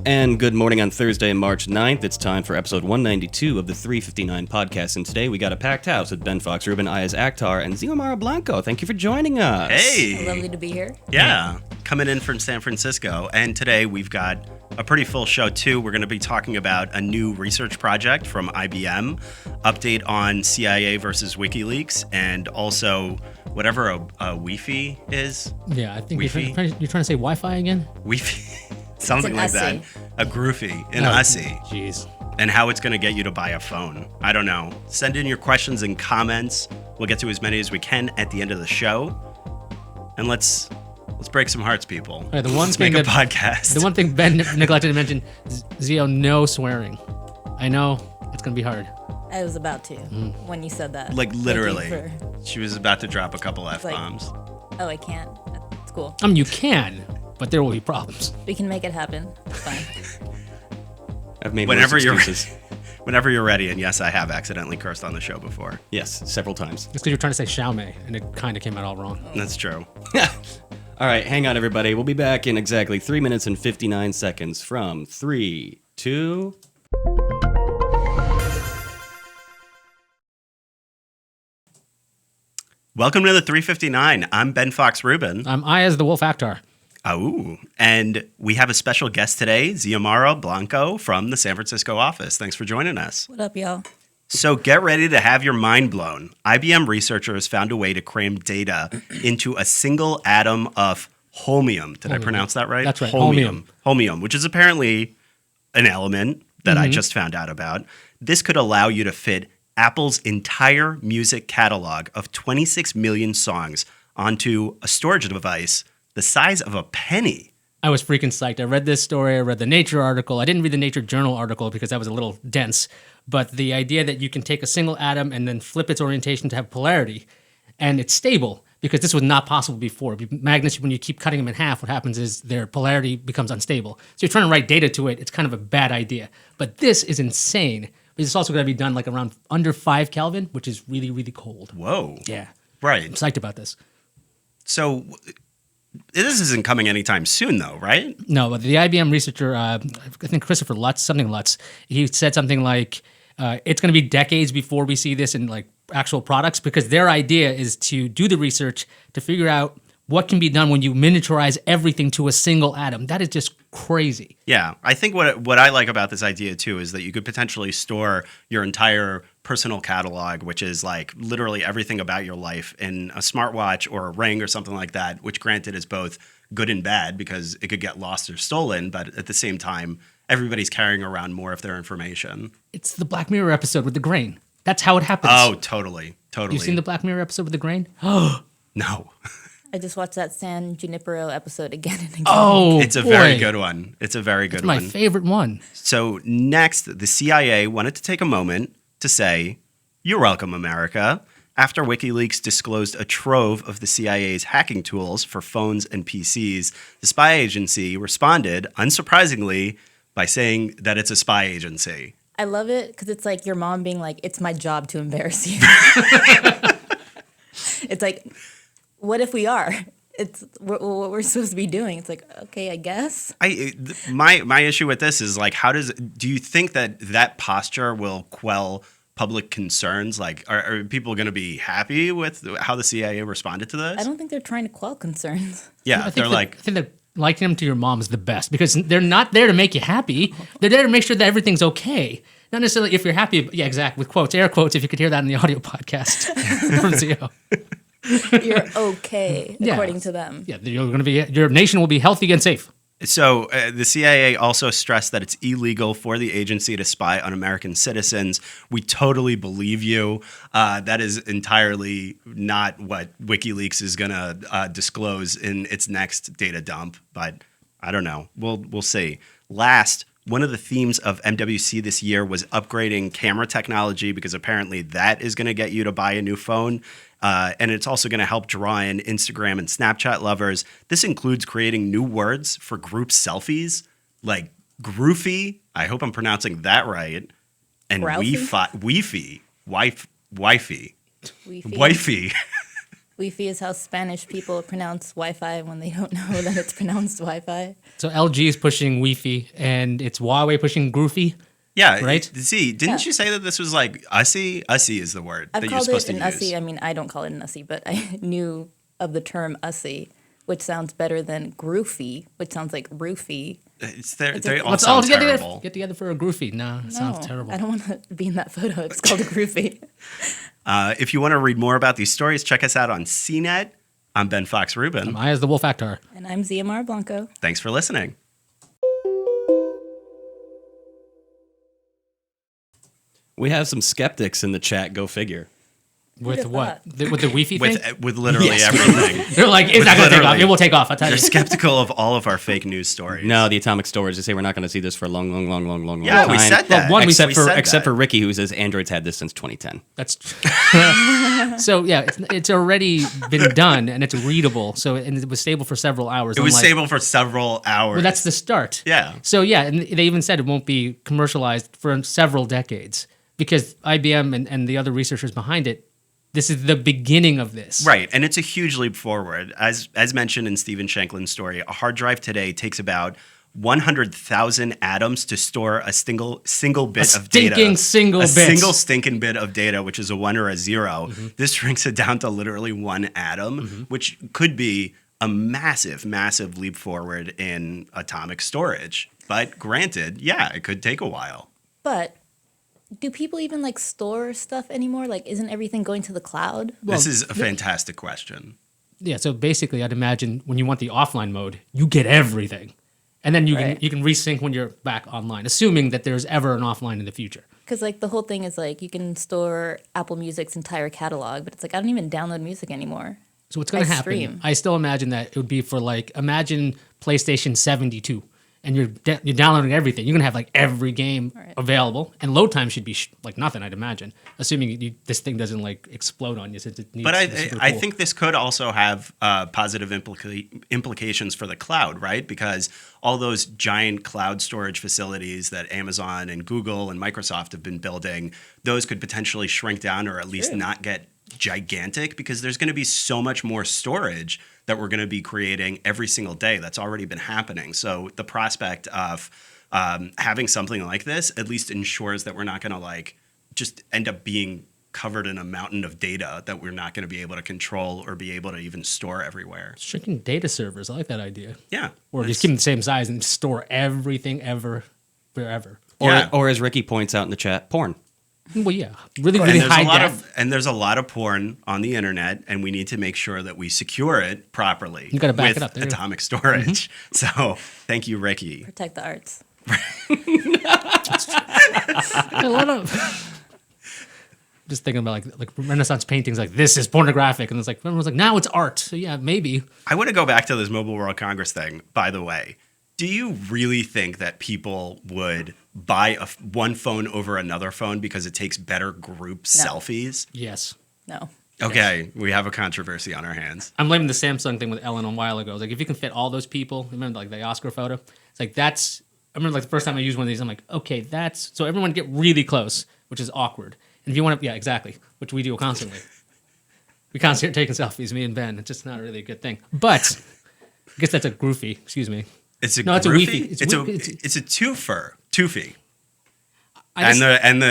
And good morning on Thursday, March 9th. It's time for episode 192 of the 359 podcast. And today we got a packed house with Ben Fox Rubin, Iyaz, Akhtar, and Xiomara Blanco. Thank you for joining us. Hey. Lovely to be here. Yeah. Coming in from San Francisco. And today we've got a pretty full show, too. We're going to be talking about a new research project from IBM, update on CIA versus WikiLeaks, and also whatever a Wi-Fi is. Yeah, I think Wi-Fi? you're trying to say Wi-Fi again? Wi-Fi. Something like Aussie. that. A groupie, an Aussie. Jeez. And how it's going to get you to buy a phone. I don't know. Send in your questions and comments. We'll get to as many as we can at the end of the show. And let's break some hearts, people. Right, Let's make a podcast. The one thing Ben neglected to mention, Zio, no swearing. I know it's going to be hard. I was about to when you said that. Like literally. Thank you She was about to drop a couple like- F-bombs. Oh, I can't. That's cool. You can, but there will be problems. We can make it happen. It's fine. I've made Whenever worse you're excuses. Whenever you're ready, and yes, I have accidentally cursed on the show before. Yes, several times. It's because you're trying to say Xiaomei, and it kind of came out all wrong. That's true. All right, hang on, everybody. We'll be back in exactly 3 minutes and 59 seconds from 3, 2... Welcome to the 359. I'm Ben Fox Rubin. I'm Iyaz the Wolf Akhtar. Oh, and we have a special guest today, Xiomara Blanco from the San Francisco office. Thanks for joining us. What up, y'all? So get ready to have your mind blown. IBM researchers found a way to cram data into a single atom of holmium. Did I pronounce that right? That's right, Holmium, which is apparently an element that I just found out about. This could allow you to fit Apple's entire music catalog of 26 million songs onto a storage device the size of a penny. I was freaking psyched. I read this story. I read the Nature article. I didn't read the Nature Journal article because that was a little dense. But the idea that you can take a single atom and then flip its orientation to have polarity, and it's stable, because this was not possible before. Magnets, when you keep cutting them in half, what happens is their polarity becomes unstable. So you're trying to write data to it. It's kind of a bad idea. But this is insane. But it's also going to be done like around under 5 Kelvin, which is really, really cold. Whoa. Yeah. Right. I'm psyched about this. So this isn't coming anytime soon, though, right? No, but the IBM researcher, I think Christopher Lutz, he said something like, it's going to be decades before we see this in like actual products, because their idea is to do the research to figure out what can be done when you miniaturize everything to a single atom. That is just crazy. Yeah. I think what I like about this idea, too, is that you could potentially store your entire personal catalog, which is like literally everything about your life, in a smartwatch or a ring or something like that, which granted is both good and bad because it could get lost or stolen. But at the same time, everybody's carrying around more of their information. It's the Black Mirror episode with the grain. That's how it happens. Oh, totally. You've seen the Black Mirror episode with the grain? No. I just watched that San Junipero episode again and again. Oh, It's a very good one. It's a very good my one. favorite one. So next, the CIA wanted to take a moment to say, "You're welcome, America." After WikiLeaks disclosed a trove of the CIA's hacking tools for phones and PCs, the spy agency responded, unsurprisingly, by saying that it's a spy agency. I love it because it's like your mom being like, it's my job to embarrass you. It's like, what if we are? It's what we're supposed to be doing. It's like, okay, I guess. My issue with this is like, do you think that posture will quell public concerns? Like, are people going to be happy with how the CIA responded to this? I don't think they're trying to quell concerns. Yeah, I they're like, think that liking them to your mom is the best, because they're not there to make you happy. They're there to make sure that everything's okay. Not necessarily if you're happy. Yeah, exactly. With quotes, air quotes, if you could hear that in the audio podcast from Zio. You're okay, Yeah. according to them. Yeah, your nation will be healthy and safe. So the CIA also stressed that it's illegal for the agency to spy on American citizens. We totally believe you. That is entirely not what WikiLeaks is going to disclose in its next data dump. But I don't know. We'll see. Last, one of the themes of MWC this year was upgrading camera technology, because apparently that is going to get you to buy a new phone. And it's also going to help draw in Instagram and Snapchat lovers. This includes creating new words for group selfies, like groofy. I hope I'm pronouncing that right. And Groufy? Wi-Fi. Weefy. Wifey. Wi-Fi is how Spanish people pronounce Wi-Fi when they don't know that it's pronounced Wi-Fi. So LG is pushing Wi-Fi, and it's Huawei pushing groofy. Yeah, Right? See, didn't Yeah. you say that this was like ussy? Ussy is the word I've that you're called supposed it to an use. ussy. I mean, I don't call it an ussy, but I knew of the term ussy, which sounds better than groofy, which sounds like roofie. They all Let's all sound get terrible. together for a groofy. No, it sounds terrible. I don't want to be in that photo. It's called a groofy. If you want to read more about these stories, check us out on CNET. I'm Ben Fox Rubin. Iyaz the Wolf Akhtar. And I'm Xiomara Blanco. Thanks for listening. We have some skeptics in the chat. Go figure. With have what? thought? With the Wi-Fi thing? With literally everything. They're like, it's not going to take off. literally. It will take off. I'll tell They're you. skeptical of all of our fake news stories. No, the atomic storage. They say we're not going to see this for a long Yeah, time. we said that. Well, one, except We for said except that. for Ricky, who says Android's had this since 2010. That's so yeah. It's already been done and it's readable. So and it was stable for several hours. It was unlike- stable for several hours. Well, that's the start. Yeah. So yeah, and they even said it won't be commercialized for several decades because IBM and the other researchers behind it. This is the beginning of this. Right, and it's a huge leap forward. As mentioned in Stephen Shanklin's story, a hard drive today takes about 100,000 atoms to store a single bit of data. Single a bit. single stinking bit of data, which is a 1 or a 0. Mm-hmm. This shrinks it down to literally 1 atom, which could be a massive, massive leap forward in atomic storage. But granted, yeah, it could take a while. But do people even like store stuff anymore? Like, isn't everything going to the cloud? This is a fantastic question. Yeah. So basically, I'd imagine when you want the offline mode, you get everything, and then you Right. can resync when you're back online, assuming that there's ever an offline in the future. Because like the whole thing is like you can store Apple Music's entire catalog, but it's like I don't even download music anymore. So what's going to I happen? stream. I still imagine that it would be for like imagine PlayStation 72, and you're downloading everything. You're gonna have like every game Right. available, and load time should be like nothing. I'd imagine, assuming this thing doesn't like explode on you since it needs. But it's super I cool. think this could also have positive implications for the cloud, right? Because all those giant cloud storage facilities that Amazon and Google and Microsoft have been building, those could potentially shrink down or at least not get gigantic because there's going to be so much more storage that we're going to be creating every single day. That's already been happening. So the prospect of having something like this at least ensures that we're not going to like just end up being covered in a mountain of data that we're not going to be able to control or be able to even store everywhere. shrinking data servers. I like that idea. Yeah. Or just keep them the same size and store everything ever, forever. Yeah. Or as Ricky points out in the chat, porn. Well, yeah, really, And really there's high a lot def. there's a lot of porn on the internet, and we need to make sure that we secure it properly. You gotta back with it up. There you go. atomic storage. So thank you, Ricky. Protect the arts. A lot of. Just thinking about like Renaissance paintings, like this is pornographic, and it's like everyone's like now it's art. So yeah, maybe. I want to go back to this Mobile World Congress thing, by the way. Do you really think that people would buy one phone over another phone because it takes better group selfies? Yes. No. Okay, we have a controversy on our hands. I'm blaming the Samsung thing with Ellen a while ago. It's like if you can fit all those people, remember like the Oscar photo? It's like that's. I remember like the first time I used one of these, I'm like, okay, that's so everyone get really close, which is awkward. And if you want to, yeah, exactly, which we do constantly. We constantly are taking selfies, me and Ben. It's just not really a good thing. But I guess that's a groofy. Excuse me. It's a No, it's a groofy? Wi-Fi. It's a toofy. I just, And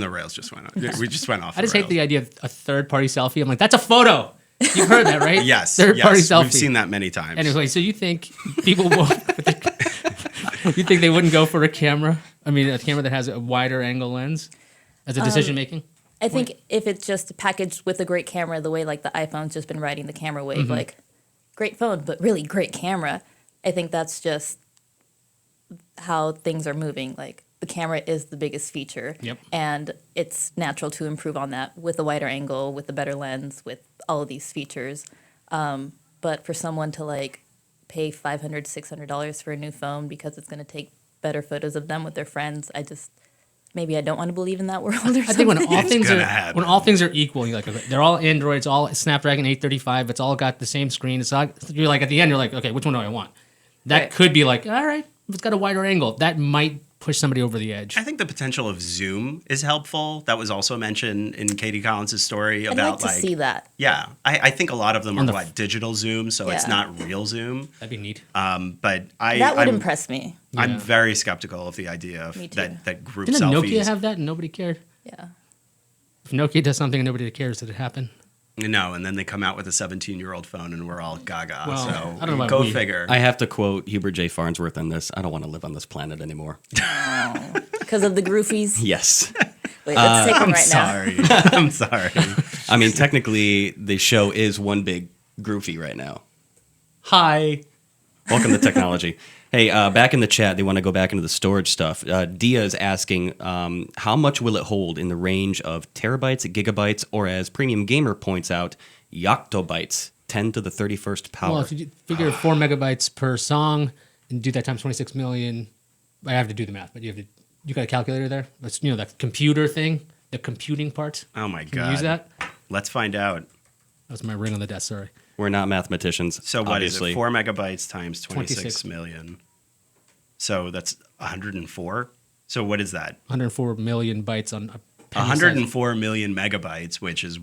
the rails just went off. We just went off. I just the hate rails. the idea of a third-party selfie. I'm like, that's a photo. You've heard that, right? Yes. Third-party yes, selfie. We've seen that many times. Anyway, so you think people will? You think they wouldn't go for a camera? I mean, a camera that has a wider angle lens as a decision making. I think if it's just packaged with a great camera, the way like the iPhone's just been riding the camera wave, like great phone, but really great camera. I think that's just how things are moving. Like the camera is the biggest feature, Yep. and it's natural to improve on that with a wider angle, with a better lens, with all of these features. But for someone to like pay $500, $600 for a new phone because it's going to take better photos of them with their friends, maybe I don't want to believe in that world or something. I think when all things gonna are happen. when all things are equal, you're like okay, they're all Androids, all Snapdragon 835. It's all got the same screen. It's all, you're like at the end, you're like, okay, which one do I want? That Right. could be like, all right, if it's got a wider angle, that might push somebody over the edge. I think the potential of Zoom is helpful. That was also mentioned in Katie Collins' story I'd about like to see that. Yeah, I think a lot of them On are the digital Zoom, so it's Yeah. not real Zoom. That'd be neat. But That would I'm, impress me. I'm Yeah. very skeptical of the idea of Me too. that group Didn't selfies. Nokia have that and nobody cared? Yeah. If Nokia does something and nobody cares, did it happen? No, and then they come out with a 17-year-old phone, and we're all gaga. Well, so I don't know about go we. figure. I have to quote Hubert J. Farnsworth on this. I don't want to live on this planet anymore. Because of the groufies. Yes. Wait, let's take them I'm right sorry. I'm sorry. I mean, technically, the show is one big groovy right now. Hi. Welcome to technology. Hey, back in the chat, they want to go back into the storage stuff. Dia is asking, how much will it hold in the range of terabytes, gigabytes, or as Premium Gamer points out, yoctobytes, 10 to the 31st power? Well, if you figure 4 megabytes per song and do that times 26 million, I have to do the math, but you got a calculator there? That's, that computer thing, the computing part. Oh my Can you god. use that? Let's find out. That was my ring on the desk, sorry. We're not mathematicians. So what is obviously. it? 4 megabytes times 26 26. million. So that's 104. So what is that? 104 million bytes on a penny size. 104 million megabytes, which is,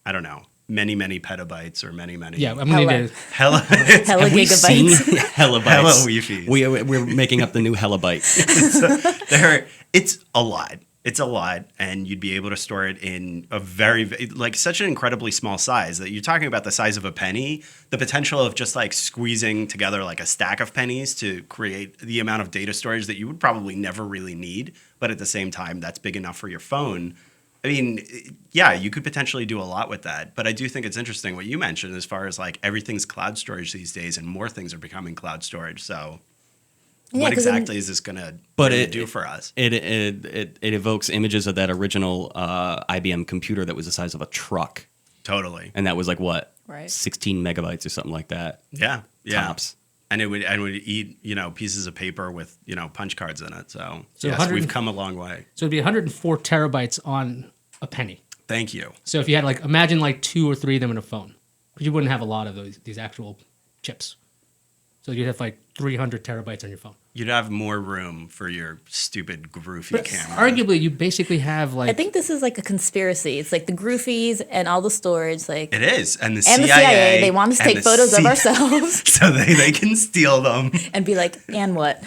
I don't know, many petabytes or many. Yeah, I'm going to need Hella. Hella Have we seen gigabytes. hellabytes? Hella Wi-Fi. We're making up the new hellabyte. It's a lot. It's a lot, and you'd be able to store it in a such an incredibly small size that you're talking about the size of a penny, the potential of just squeezing together a stack of pennies to create the amount of data storage that you would probably never really need, but at the same time, that's big enough for your phone. I mean, yeah, you could potentially do a lot with that, but I do think it's interesting what you mentioned as far as everything's cloud storage these days, and more things are becoming cloud storage, so... Yeah, what 'cause then- exactly is this going to do for us? It evokes images of that original IBM computer that was the size of a truck. Totally. And that was what? Right. 16 megabytes or something like that. Yeah. Tops. And it would eat, pieces of paper with, punch cards in it. So So yes, 100 we've come a long way. So it'd be 104 terabytes on a penny. Thank you. So if you had imagine 2 or 3 of them in a phone, because you wouldn't have a lot of these actual chips. So you'd have 300 terabytes on your phone. You'd have more room for your stupid groovy camera. Arguably, you basically have I think this is a conspiracy. It's the groufies and all the storage, It is. And the and CIA. the CIA. They want us to and take the photos of C- ourselves So they can steal them. and be like, and what?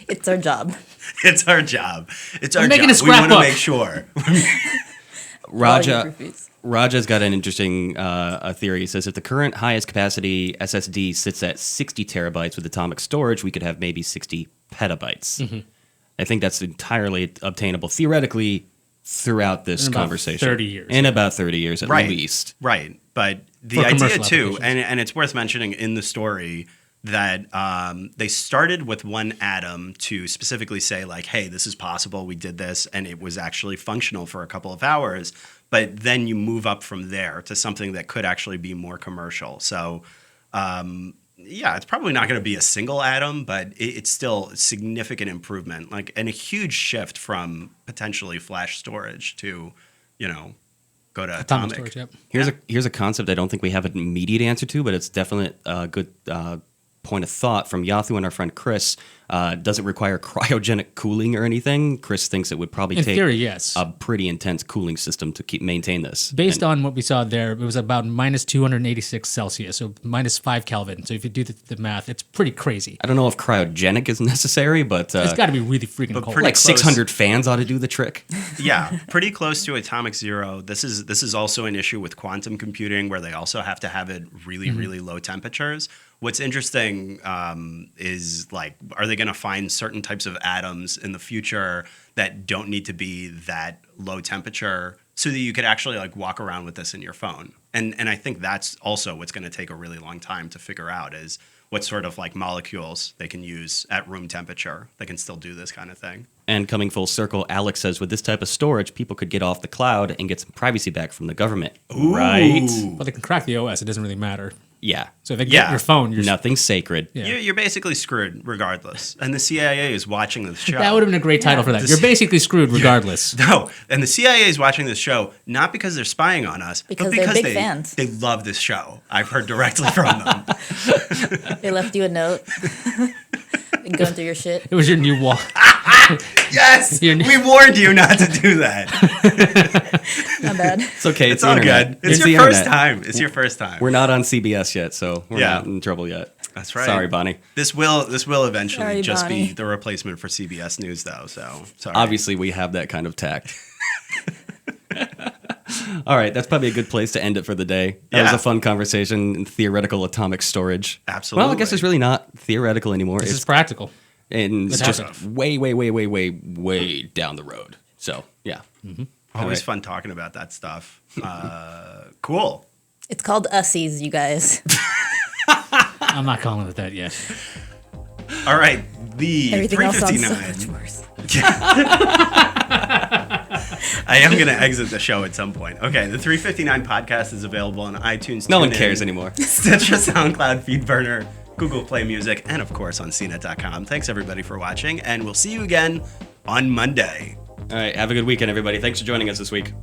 It's our job. It's our job. It's our We're making job. a We want to scrapbook. make sure. Raja, Groufies. Raja's got an interesting theory. He says if the current highest capacity SSD sits at 60 terabytes with atomic storage, we could have maybe 60 petabytes. I think that's entirely obtainable theoretically throughout this In about conversation. 30 years. In about 30 years at Right. least. Right. But the For idea commercial too, applications. and it's worth mentioning in the story that they started with one atom to specifically say hey, this is possible. We did this, and it was actually functional for a couple of hours. But then you move up from there to something that could actually be more commercial. So, it's probably not going to be a single atom, but it's still a significant improvement, and a huge shift from potentially flash storage to, go to atomic. storage. Yep. Here's a concept I don't think we have an immediate answer to, but it's definitely a good point of thought from Yathu and our friend Chris. Does it require cryogenic cooling or anything? Chris thinks it would probably In take theory, yes. a pretty intense cooling system to maintain this. Based on what we saw there, it was about minus 286 Celsius, so minus 5 Kelvin. So if you do the math, it's pretty crazy. I don't know if cryogenic is necessary, but It's got to be really freaking cold. pretty- 600 fans ought to do the trick. Yeah, pretty close to atomic zero. This is also an issue with quantum computing where they also have to have it really low temperatures. What's interesting is are they going to find certain types of atoms in the future that don't need to be that low temperature so that you could actually walk around with this in your phone? And I think that's also what's going to take a really long time to figure out is what sort of molecules they can use at room temperature that can still do this kind of thing. And coming full circle, Alex says with this type of storage, people could get off the cloud and get some privacy back from the government. Ooh. Right? Well, they can crack the OS. It doesn't really matter. Yeah. So if they get Yeah. your phone, you're Nothing's sacred. Yeah. You're basically screwed regardless. And the CIA is watching this show. That would have been a great title for that. This- You're basically screwed regardless. No, and the CIA is watching this show not because they're spying on us, Because but they're because big fans. they love this show. I've heard directly from them. They left you a note. Going through your shit. It was your new wall. Yes, You're- we warned you not to do that. Not bad. It's okay. It's the all internet. good. It's the your first internet. time. It's your first time. We're not on CBS yet, so we're Yeah. not in trouble yet. That's right. Sorry, Bonnie. This will eventually Sorry, just be Bonnie. the replacement for CBS News, though. So sorry. Obviously, we have that kind of tact. All right, that's probably a good place to end it for the day. That was Yeah. a fun conversation in theoretical atomic storage. Absolutely. Well, I guess it's really not theoretical anymore. This It's is practical. and it's It just happens. way down the road. So, yeah. Always right. fun talking about that stuff. Cool. It's called Ussies, you guys. I'm not calling it that yet. All right. The Everything else sounds so 359. much worse. I am going to exit the show at some point. Okay. The 359 podcast is available on iTunes. No one TuneIn, cares anymore. Stitcher, SoundCloud, Feedburner, Google Play Music, and of course on CNET.com. Thanks everybody for watching, and we'll see you again on Monday. All right, have a good weekend, everybody. Thanks for joining us this week.